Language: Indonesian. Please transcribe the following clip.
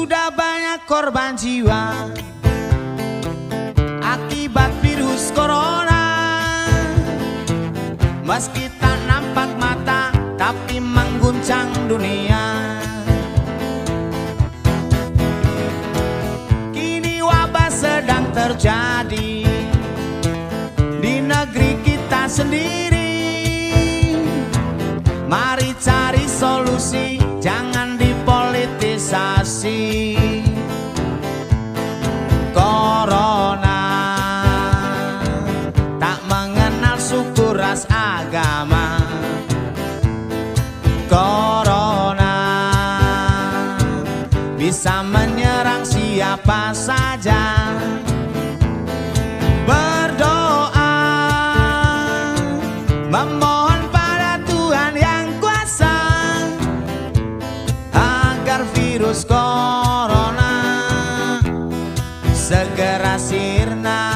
Sudah banyak korban jiwa akibat virus corona. Meski tak nampak mata, tapi mengguncang dunia. Kini wabah sedang terjadi di negeri kita sendiri. Mari cari solusi, jangan dipolitisasi. Corona tak mengenal suku, ras, agama. Corona bisa menyerang siapa saja. Berdoa, memohon pada Tuhan yang kuasa agar virus corona segera sirna.